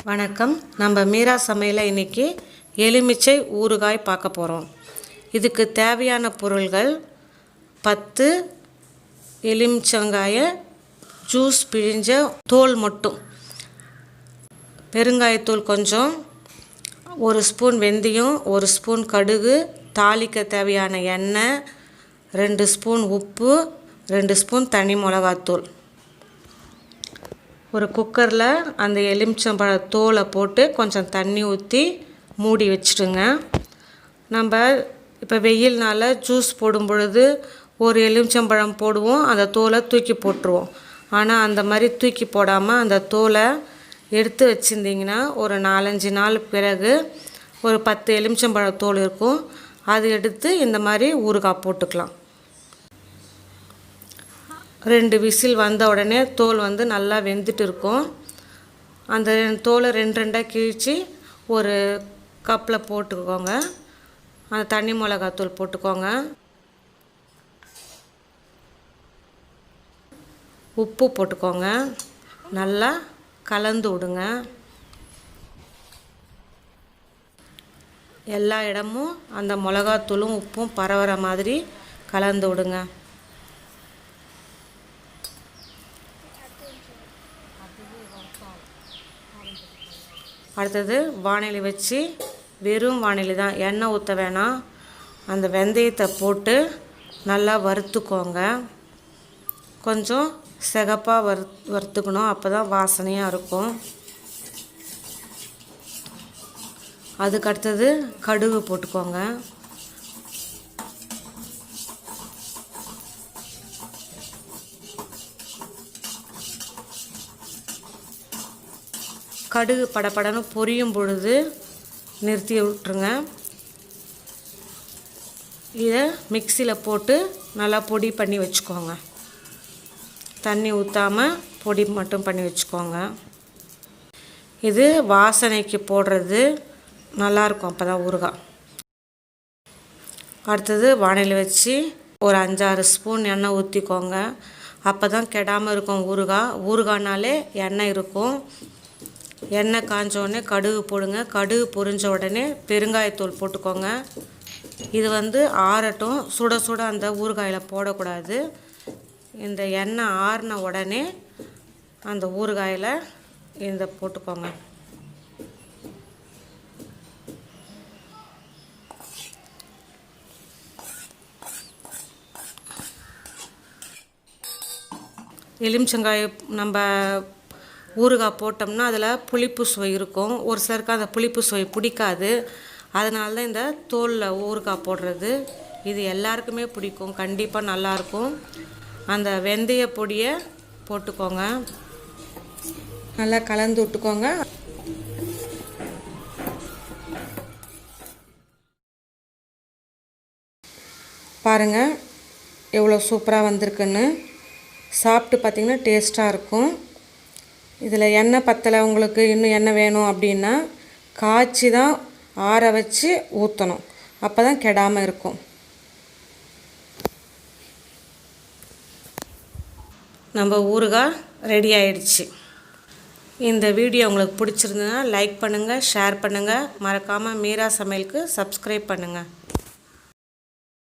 வணக்கம். நம்ம மீரா சமையலில் இன்றைக்கி எலுமிச்சை ஊறுகாய் பார்க்க போகிறோம். இதுக்கு தேவையான பொருள்கள் 10 எலுமிச்சங்காய ஜூஸ் பிழிஞ்ச தோல் மட்டும், பெருங்காயத்தூள் கொஞ்சம், 1 ஸ்பூன் வெந்தயம், 1 ஸ்பூன் கடுகு, தாளிக்க தேவையான எண்ணெய், 2 ஸ்பூன் உப்பு, 2 ஸ்பூன் தனி மிளகாத்தூள். ஒரு குக்கரில் அந்த எலுமிச்சம்பழ தோலை போட்டு கொஞ்சம் தண்ணி ஊற்றி மூடி வச்சுடுங்க. நம்ம இப்போ வெயில் நாளில் ஜூஸ் போடும் பொழுது ஒரு எலுமிச்சம்பழம் போடுவோம், அந்த தோலை தூக்கி போட்டுருவோம். ஆனால் அந்த மாதிரி தூக்கி போடாமல் அந்த தோலை எடுத்து வச்சுருந்திங்கன்னா ஒரு 4-5 நாள் பிறகு ஒரு 10 எலுமிச்சம்பழ தோல் இருக்கும், அது எடுத்து இந்த மாதிரி ஊறுகாய் போட்டுக்கலாம். 2 விசில் வந்த உடனே தோல் நல்லா வெந்துட்டு இருக்கும். அந்த தோலை 2 கிழித்து ஒரு கப்பில் போட்டுக்கோங்க. அந்த தனி மிளகாத்தூள் போட்டுக்கோங்க. உப்பு போட்டுக்கோங்க. நல்லா கலந்து விடுங்க. எல்லா இடமும் அந்த மிளகாத்தூளும் உப்பும் பரவுற மாதிரி கலந்து விடுங்க. அடுத்தது வாணலி வச்சு, வெறும் வாணலி தான், எண்ணெய் ஊற்ற வேணாம். அந்த வெந்தயத்தை போட்டு நல்லா வறுத்துக்கோங்க. கொஞ்சம் சிகப்பாக வறுத்துக்கணும், அப்போ தான் வாசனையாக இருக்கும். அதுக்கு அடுத்தது கடுகு போட்டுக்கோங்க. கடுகு படப்படன்னு பொரியும் பொழுது நிறுத்தி விட்டுருங்க. இதை மிக்சியில் போட்டு நல்லா பொடி பண்ணி வச்சுக்கோங்க. தண்ணி ஊற்றாமல் பொடி மட்டும் பண்ணி வச்சுக்கோங்க. இது வாசனைக்கு போடுறது நல்லாயிருக்கும், அப்போ தான் ஊறுகாய். அடுத்தது வாணலி வச்சு ஒரு 5-6 ஸ்பூன் எண்ணெய் ஊற்றிக்கோங்க. அப்போ தான் கெடாமல் இருக்கும் ஊறுகாய். ஊறுகாய்னாலே எண்ணெய் இருக்கும். எண்ணெய் காஞ்ச உடனே கடுகு போடுங்க. கடுகு பொரிஞ்ச உடனே பெருங்காயத்தூள் போட்டுக்கோங்க. இது ஆறட்டும், சுட சுட அந்த ஊறுகாயில் போடக்கூடாது. இந்த எண்ணெய் ஆறின உடனே அந்த ஊறுகாயில் இந்த போட்டுக்கோங்க. எலுமிச்சங்காய் நம்ம ஊறுகாய் போட்டோம்னா அதில் புளிப்பு சுவை இருக்கும். ஒரு சிலருக்கு அந்த புளிப்பு சுவை பிடிக்காது. அதனால தான் இந்த தோலில் ஊறுகாய் போடுறது. இது எல்லாருக்குமே பிடிக்கும், கண்டிப்பாக நல்லாயிருக்கும். அந்த வெந்தய பொடியை போட்டுக்கோங்க. நல்லா கலந்து விட்டுக்கோங்க. பாருங்கள் எவ்வளோ சூப்பராக வந்திருக்குன்னு. சாப்பிட்டு பார்த்திங்கன்னா டேஸ்ட்டாக இருக்கும். இதில் எண்ணெய் பத்தலை, உங்களுக்கு இன்னும் எண்ணெய் வேணும் அப்படின்னா காய்ச்சி தான் ஆற வச்சு ஊற்றணும், அப்போ தான் கெடாமல் இருக்கும். நம்ம ஊறுகாய் ரெடி ஆயிடுச்சு. இந்த வீடியோ உங்களுக்கு பிடிச்சிருந்ததுன்னா லைக் பண்ணுங்கள், ஷேர் பண்ணுங்கள். மறக்காமல் மீரா சமையலுக்கு சப்ஸ்கிரைப் பண்ணுங்கள்.